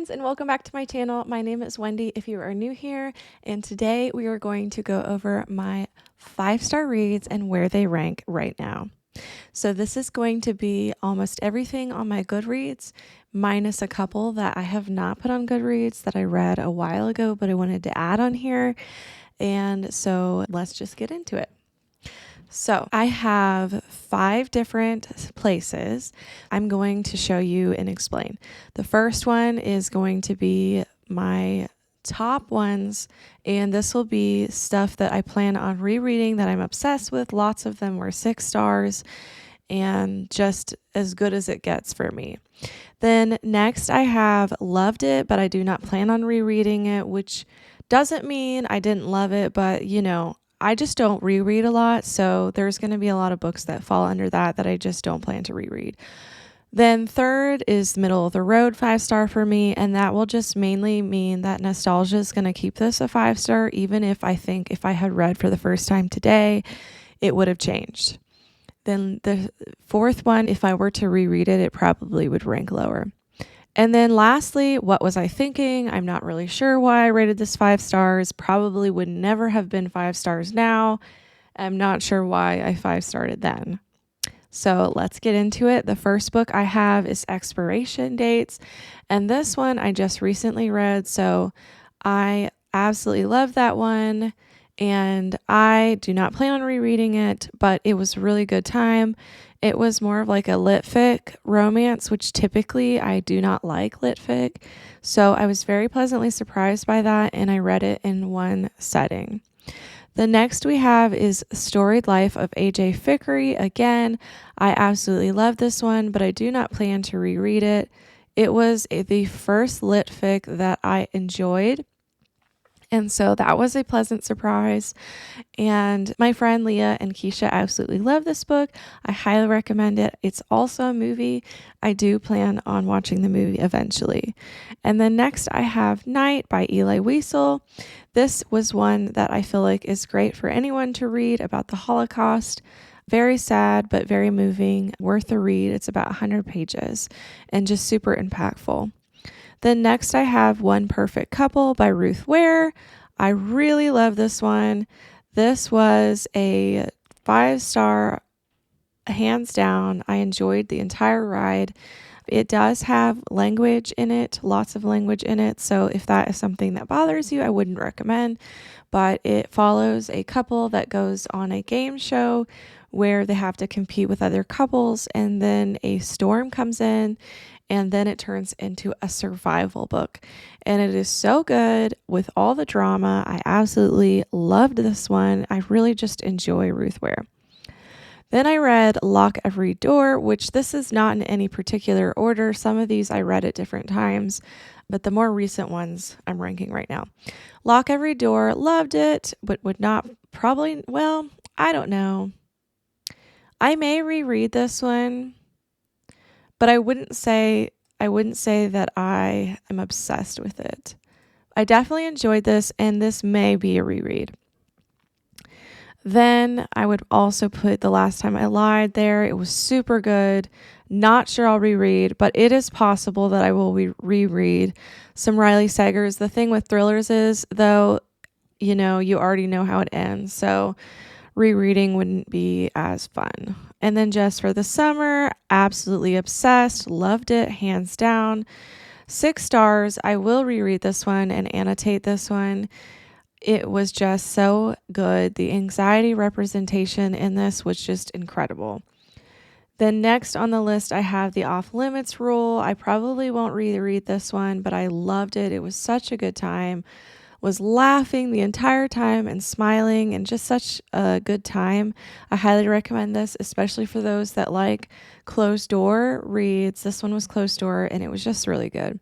friends, and welcome back to my channel. My name is Wendy if you are new here, and today we are going to go over my 5-star reads and where they rank right now. So this is going to be almost everything on my Goodreads, minus a couple that I have not put on Goodreads that I read a while ago, but I wanted to add on here. And so let's just get into it. So I have 5 different places I'm going to show you and explain. The first one is going to be my top ones, and this will be stuff that I plan on rereading that I'm obsessed with. Lots of them were 6 stars and just as good as it gets for me. Then next I have loved it, but I do not plan on rereading it, which doesn't mean I didn't love it, but I just don't reread a lot, so there's going to be a lot of books that fall under that I just don't plan to reread. Then third is middle of the road 5-star for me, and that will just mainly mean that nostalgia is going to keep this a 5-star, even if I think if I had read for the first time today, it would have changed. Then the fourth one, if I were to reread it, it probably would rank lower. And then lastly, what was I thinking? I'm not really sure why I rated this 5 stars. Probably would never have been 5 stars now. I'm not sure why I 5-starred it then. So let's get into it. The first book I have is Expiration Dates. And this one I just recently read. So I absolutely love that one. And I do not plan on rereading it, but it was a really good time. It was more of like a lit fic romance, which typically I do not like lit fic. So I was very pleasantly surprised by that, and I read it in one setting. The next we have is Storied Life of A.J. Fickery. Again, I absolutely love this one, but I do not plan to reread it. It was the first lit fic that I enjoyed. And so that was a pleasant surprise. And my friend Leah and Keisha absolutely love this book. I highly recommend it. It's also a movie. I do plan on watching the movie eventually. And then next I have Night by Eli Wiesel. This was one that I feel like is great for anyone to read about the Holocaust. Very sad, but very moving. Worth a read. It's about 100 pages and just super impactful. Then next I have One Perfect Couple by Ruth Ware. I really love this one. This was a 5-star, hands down. I enjoyed the entire ride. It does have language in it, lots of language in it. So if that is something that bothers you, I wouldn't recommend. But it follows a couple that goes on a game show where they have to compete with other couples, and then a storm comes in, and then it turns into a survival book. And it is so good with all the drama. I absolutely loved this one. I really just enjoy Ruth Ware. Then I read Lock Every Door, which this is not in any particular order. Some of these I read at different times, but the more recent ones I'm ranking right now. Lock Every Door, loved it, but would not probably, well, I don't know. I may reread this one, but I wouldn't say that I am obsessed with it. I definitely enjoyed this, and this may be a reread. Then I would also put The Last Time I Lied there. It was super good. Not sure I'll reread, but it is possible that I will reread some Riley Sagers. The thing with thrillers is, though, you already know how it ends. So rereading wouldn't be as fun. And then Just for the Summer, absolutely obsessed, loved it, hands down. 6 stars. I will reread this one and annotate this one. It was just so good. The anxiety representation in this was just incredible. Then next on the list, I have The Off Limits Rule. I probably won't reread this one, but I loved it. It was such a good time. Was laughing the entire time and smiling, and just such a good time. I highly recommend this, especially for those that like closed door reads. This one was closed door, and it was just really good.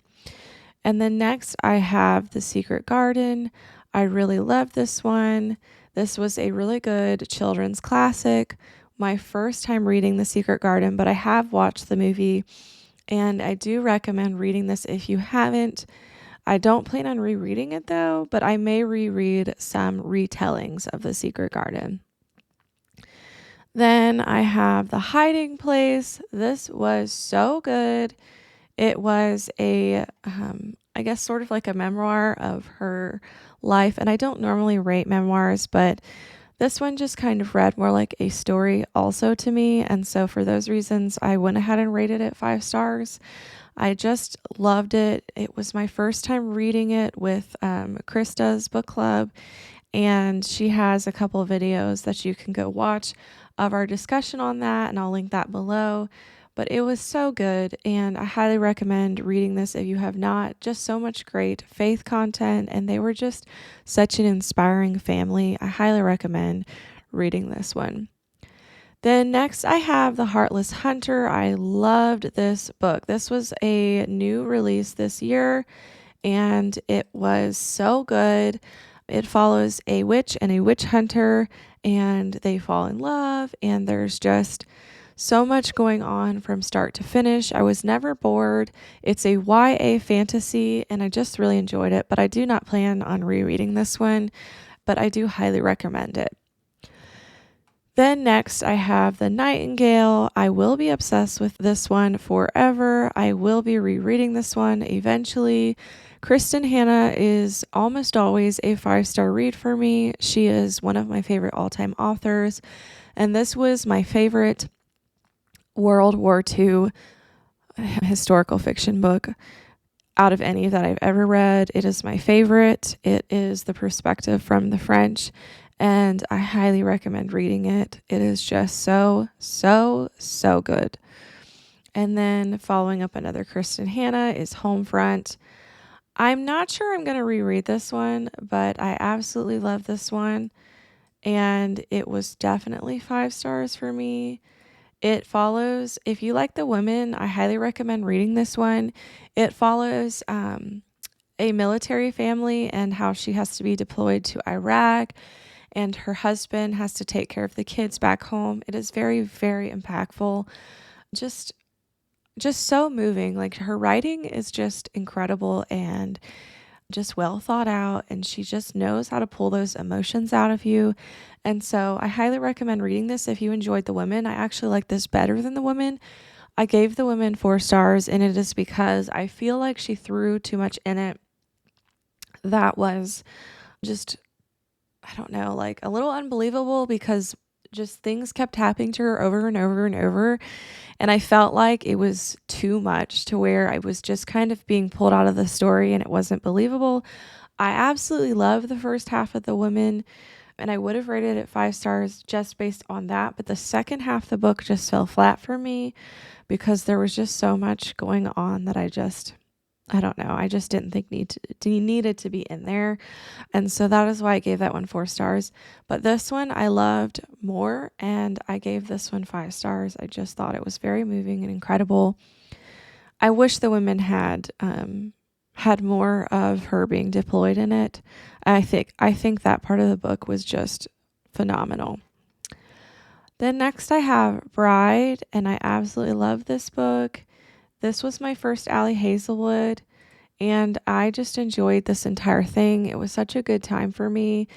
And then next I have The Secret Garden. I really love this one. This was a really good children's classic. My first time reading The Secret Garden, but I have watched the movie, and I do recommend reading this if you haven't. I don't plan on rereading it though, but I may reread some retellings of The Secret Garden. Then I have The Hiding Place. This was so good. It was a I guess, sort of like a memoir of her life. And I don't normally rate memoirs, but this one just kind of read more like a story also to me. And so for those reasons, I went ahead and rated it 5 stars. I just loved it. It was my first time reading it with Krista's book club, and she has a couple of videos that you can go watch of our discussion on that, and I'll link that below. But it was so good, and I highly recommend reading this if you have not. Just so much great faith content, and they were just such an inspiring family. I highly recommend reading this one. Then next I have The Heartless Hunter. I loved this book. This was a new release this year, and it was so good. It follows a witch and a witch hunter, and they fall in love, and there's just so much going on from start to finish. I was never bored. It's a YA fantasy, and I just really enjoyed it, but I do not plan on rereading this one, but I do highly recommend it. Then next I have The Nightingale. I will be obsessed with this one forever. I will be rereading this one eventually. Kristen Hanna is almost always a 5-star read for me. She is one of my favorite all-time authors, and this was my favorite World War II historical fiction book out of any that I've ever read. It is my favorite. It is the perspective from the French, and I highly recommend reading it. It is just so good. And then following up another Kristen Hanna is Homefront. I'm not sure I'm going to reread this one, but I absolutely love this one, and it was definitely 5 stars for me. It follows, if you like the women, I highly recommend reading this one. It follows a military family and how she has to be deployed to Iraq, and her husband has to take care of the kids back home. It is very impactful. Just so moving. Like, her writing is just incredible and just well thought out, and she just knows how to pull those emotions out of you. And so I highly recommend reading this if you enjoyed the women. I actually like this better than the women. I gave the women 4 stars, and it is because I feel like she threw too much in it that was just, I don't know, like a little unbelievable, because just things kept happening to her over and over and over. And I felt like it was too much, to where I was just kind of being pulled out of the story and it wasn't believable. I absolutely love the first half of The Women, and I would have rated it 5 stars just based on that. But the second half of the book just fell flat for me, because there was just so much going on that I don't know. I just didn't think needed to be in there. And so that is why I gave that one 4 stars. But this one I loved more, and I gave this one 5 stars. I just thought it was very moving and incredible. I wish the women had more of her being deployed in it. I think that part of the book was just phenomenal. Then next I have Bride, and I absolutely love this book. This was my first Allie Hazelwood, and I just enjoyed this entire thing. It was such a good time for me.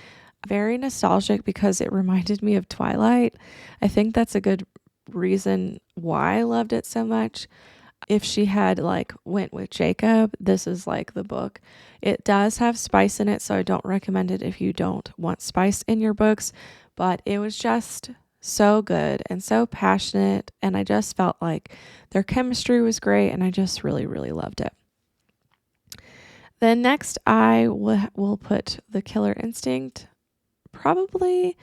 Very nostalgic, because it reminded me of Twilight. I think that's a good reason why I loved it so much. If she had went with Jacob, this is the book. It does have spice in it, so I don't recommend it if you don't want spice in your books, but it was just so good and so passionate, and I just felt like their chemistry was great, and I just really loved it. Then next I will put The Killer Instinct. Probably,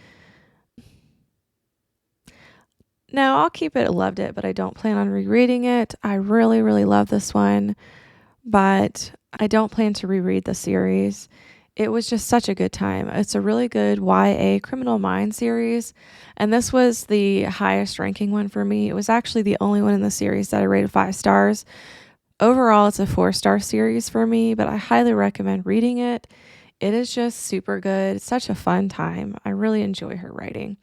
no, I'll keep it loved it, but I don't plan on rereading it. I really love this one, but I don't plan to reread the series. It was just such a good time. It's a really good YA Criminal Minds series, and this was the highest ranking one for me. It was actually the only one in the series that I rated 5 stars. Overall, it's a 4-star series for me, but I highly recommend reading it. It is just super good. It's such a fun time. I really enjoy her writing.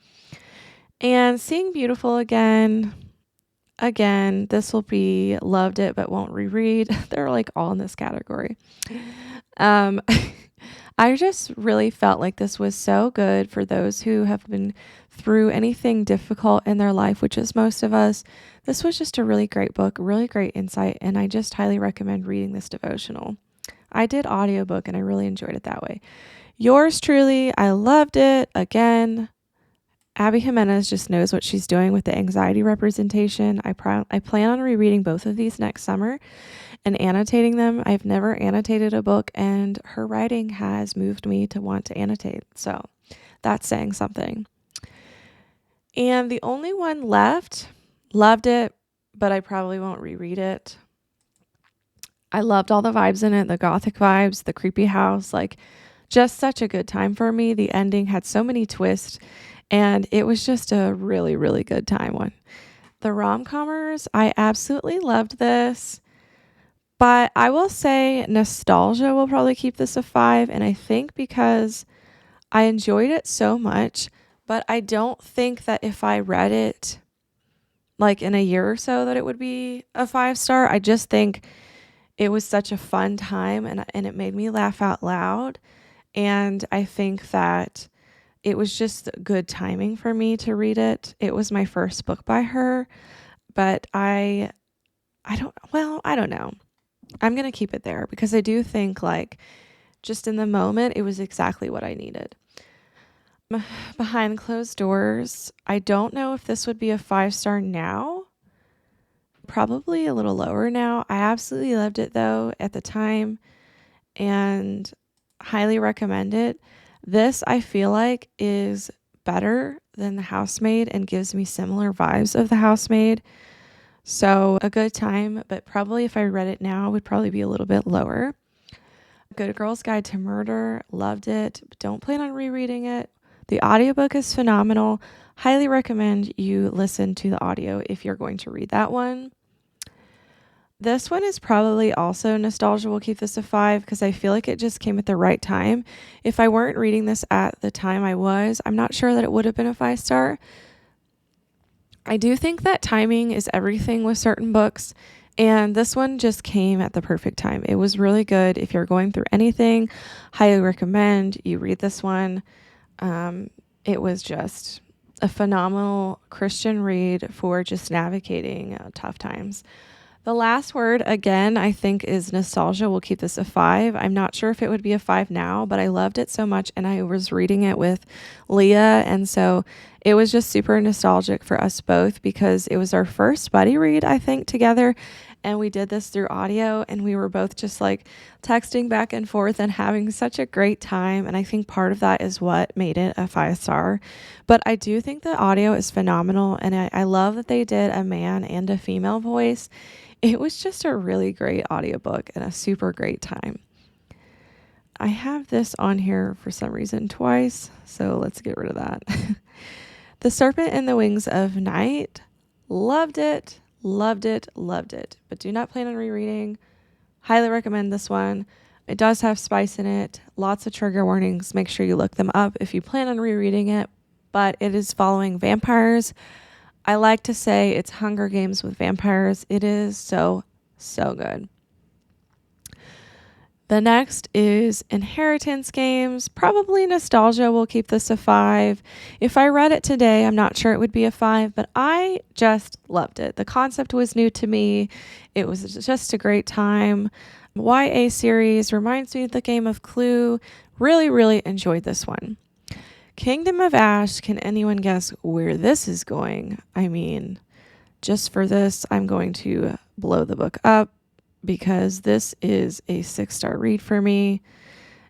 And Seeing Beautiful again, this will be loved it but won't reread. They're all in this category. I just really felt like this was so good for those who have been through anything difficult in their life, which is most of us. This was just a really great book, really great insight, and I just highly recommend reading this devotional. I did audiobook and I really enjoyed it that way. Yours truly, I loved it. Again, Abby Jimenez just knows what she's doing with the anxiety representation. I plan on rereading both of these next summer and annotating them. I've never annotated a book, and her writing has moved me to want to annotate. So that's saying something. And the only one left, loved it, but I probably won't reread it. I loved all the vibes in it, the gothic vibes, the creepy house, like just such a good time for me. The ending had so many twists, and it was just a really, really good time one. The rom-commers, I absolutely loved this, but I will say nostalgia will probably keep this a 5, and I think because I enjoyed it so much, but I don't think that if I read it like in a year or so that it would be a 5-star. I just think it was such a fun time, and it made me laugh out loud. And I think that it was just good timing for me to read it. It was my first book by her, but I don't know. I'm going to keep it there because I do think like just in the moment, it was exactly what I needed. Behind Closed Doors, I don't know if this would be a 5-star now. Probably a little lower now. I absolutely loved it though at the time and highly recommend it. This I feel like is better than The Housemaid and gives me similar vibes of The Housemaid. So a good time, but probably if I read it now, it would probably be a little bit lower. Good Girl's Guide to Murder, loved it. Don't plan on rereading it. The audiobook is phenomenal. Highly recommend you listen to the audio if you're going to read that one. This one is probably also nostalgia. We'll keep this a 5 because I feel like it just came at the right time. If I weren't reading this at the time I'm not sure that it would have been a 5-star. I do think that timing is everything with certain books, and this one just came at the perfect time. It was really good. If you're going through anything, highly recommend you read this one. It was just a phenomenal Christian read for just navigating tough times. The last word, again, I think is nostalgia. We'll keep this a 5. I'm not sure if it would be a 5 now, but I loved it so much, and I was reading it with Leah, and so it was just super nostalgic for us both because it was our first buddy read, I think, together, and we did this through audio, and we were both just like texting back and forth and having such a great time, and I think part of that is what made it a 5-star. But I do think the audio is phenomenal, and I love that they did a man and a female voice. It was just a really great audiobook and a super great time. I have this on here for some reason twice, so let's get rid of that. The Serpent and the Wings of Night. Loved it, loved it, loved it. But do not plan on rereading. Highly recommend this one. It does have spice in it. Lots of trigger warnings. Make sure you look them up if you plan on rereading it. But it is following vampires. I like to say it's Hunger Games with vampires. It is so, so good. The next is Inheritance Games. Probably nostalgia. We'll keep this a 5. If I read it today, I'm not sure it would be a 5, but I just loved it. The concept was new to me. It was just a great time. YA series reminds me of the game of Clue. Really, really enjoyed this one. Kingdom of Ash, can anyone guess where this is going? I mean, just for this, I'm going to blow the book up because this is a 6-star read for me.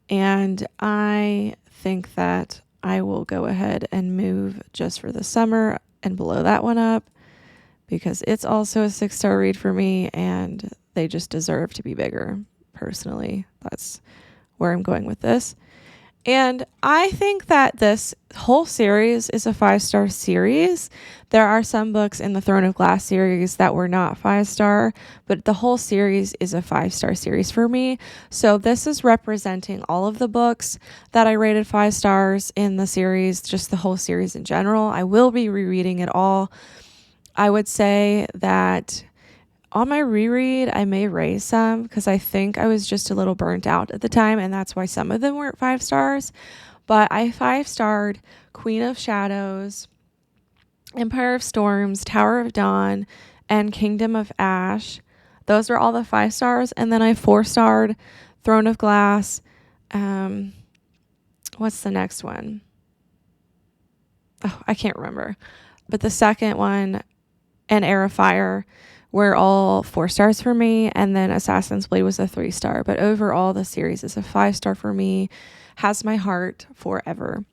And I think that I will go ahead and move just for the summer and blow that one up because it's also a 6-star read for me and they just deserve to be bigger. Personally, that's where I'm going with this. And I think that this whole series is a 5-star series. There are some books in the Throne of Glass series that were not 5-star, but the whole series is a 5-star series for me. So this is representing all of the books that I rated 5 stars in the series, just the whole series in general. I will be rereading it all. I would say that on my reread, I may raise some because I think I was just a little burnt out at the time, and that's why some of them weren't 5 stars. But I 5-starred Queen of Shadows, Empire of Storms, Tower of Dawn, and Kingdom of Ash. Those were all the 5 stars. And then I 4-starred Throne of Glass. What's the next one? Oh, I can't remember. But the second one, and Heir of Fire, were all 4 stars for me. And then Assassin's Blade was a 3-star. But overall, the series is a 5-star for me. Has my heart forever.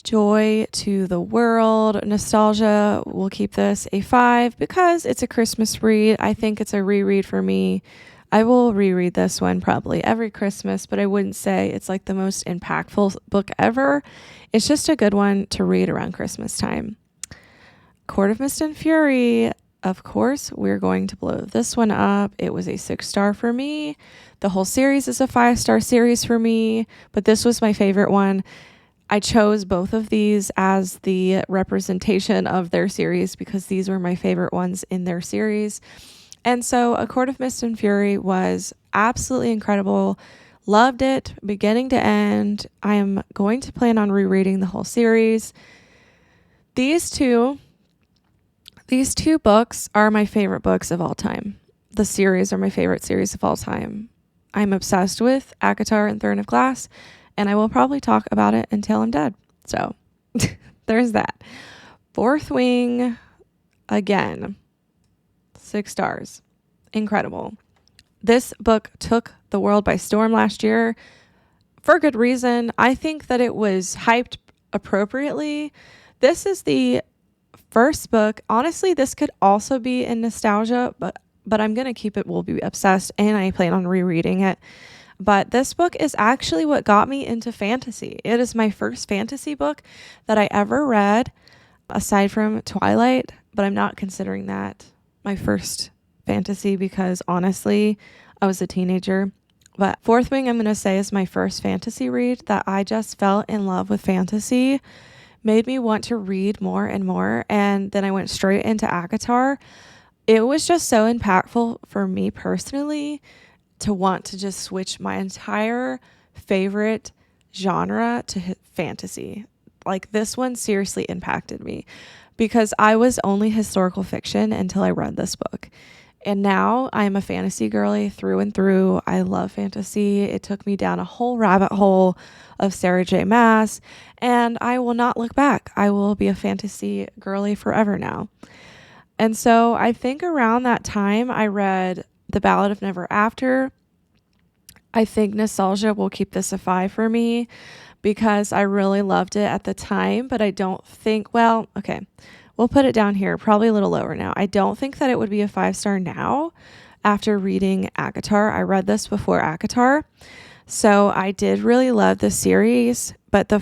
Joy to the World, Nostalgia, will keep this a 5 because it's a Christmas read. I think it's a reread for me. I will reread this one probably every Christmas, but I wouldn't say it's like the most impactful book ever. It's just a good one to read around Christmas time. Court of Mist and Fury, of course, we're going to blow this one up. It was a 6-star for me. The whole series is a 5-star series for me, but this was my favorite one. I chose both of these as the representation of their series because these were my favorite ones in their series. And so A Court of Mist and Fury was absolutely incredible. Loved it, beginning to end. I am going to plan on rereading the whole series. These two books are my favorite books of all time. The series are my favorite series of all time. I'm obsessed with ACOTAR and Throne of Glass, and I will probably talk about it until I'm dead. So there's that. Fourth Wing, again, 6 stars. Incredible. This book took the world by storm last year for good reason. I think that it was hyped appropriately. This is the first book. Honestly, this could also be in nostalgia, but I'm going to keep it Will Be Obsessed, and I plan on rereading it. But this book is actually what got me into fantasy. It is my first fantasy book that I ever read, aside from Twilight, but I'm not considering that my first fantasy because honestly, I was a teenager. But Fourth Wing, I'm going to say, is my first fantasy read that I just fell in love with fantasy, made me want to read more and more. And then I went straight into ACOTAR. It was just so impactful for me personally to want to just switch my entire favorite genre to fantasy. Like, this one seriously impacted me because I was only historical fiction until I read this book. And now I'm a fantasy girly through and through. I love fantasy. It took me down a whole rabbit hole of Sarah J. Maas, and I will not look back. I will be a fantasy girly forever now. And so I think around that time I read The Ballad of Never After. I think Nostalgia will keep this a 5 for me because I really loved it at the time, but I don't think, well, okay, we'll put it down here, probably a little lower now. I don't think that it would be a 5-star now after reading ACOTAR. I read this before ACOTAR, so I did really love the series, but the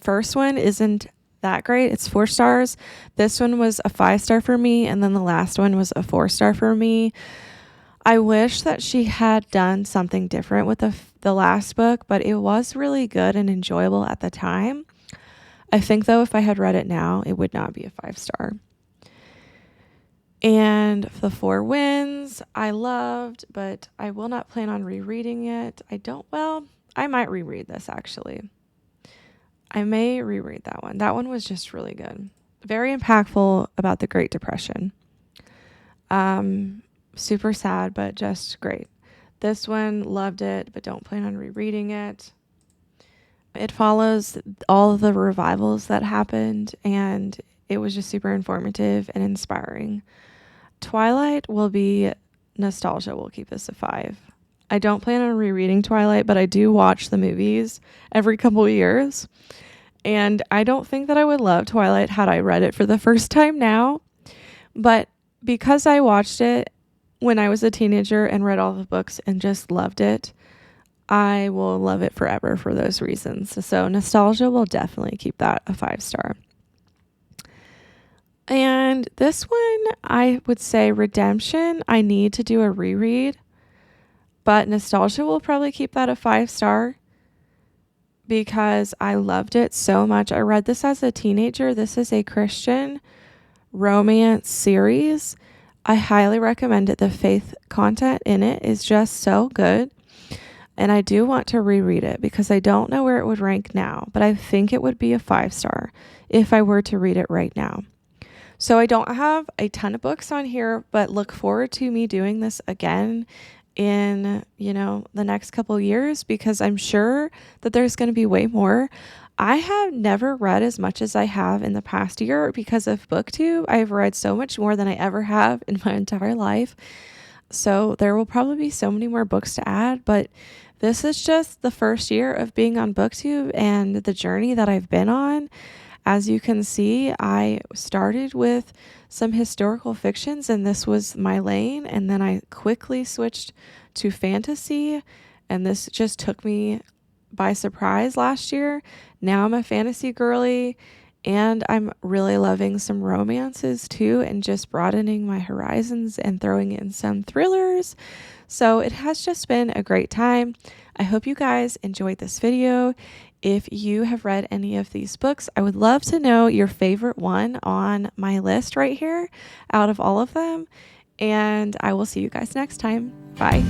first one isn't that great. It's 4 stars. This one was a 5-star for me, and then the last one was a 4-star for me. I wish that she had done something different with the last book, but it was really good and enjoyable at the time. I think, though, if I had read it now, it would not be a 5-star. And The Four Winds, I loved, but I will not plan on rereading it. I might reread this, actually. I may reread that one. That one was just really good. Very impactful about the Great Depression. Super sad, but just great. This one, loved it, but don't plan on rereading it. It follows all of the revivals that happened, and it was just super informative and inspiring. Twilight will be Nostalgia. We'll keep this a 5. I don't plan on rereading Twilight, but I do watch the movies every couple of years. And I don't think that I would love Twilight had I read it for the first time now. But because I watched it when I was a teenager and read all the books and just loved it, I will love it forever for those reasons. So Nostalgia will definitely keep that a 5-star. And this one, I would say Redemption, I need to do a reread, but Nostalgia will probably keep that a 5-star because I loved it so much. I read this as a teenager. This is a Christian romance series. I highly recommend it. The faith content in it is just so good. And I do want to reread it because I don't know where it would rank now, but I think it would be a 5-star if I were to read it right now. So I don't have a ton of books on here, but look forward to me doing this again in, the next couple years, because I'm sure that there's going to be way more. I have never read as much as I have in the past year because of BookTube. I've read so much more than I ever have in my entire life. So there will probably be so many more books to add, but this is just the first year of being on BookTube and the journey that I've been on. As you can see, I started with some historical fictions, and this was my lane, and then I quickly switched to fantasy, and this just took me by surprise last year. Now I'm a fantasy girly, and I'm really loving some romances too, and just broadening my horizons and throwing in some thrillers. So it has just been a great time. I hope you guys enjoyed this video. If you have read any of these books, I would love to know your favorite one on my list right here out of all of them. And I will see you guys next time. Bye.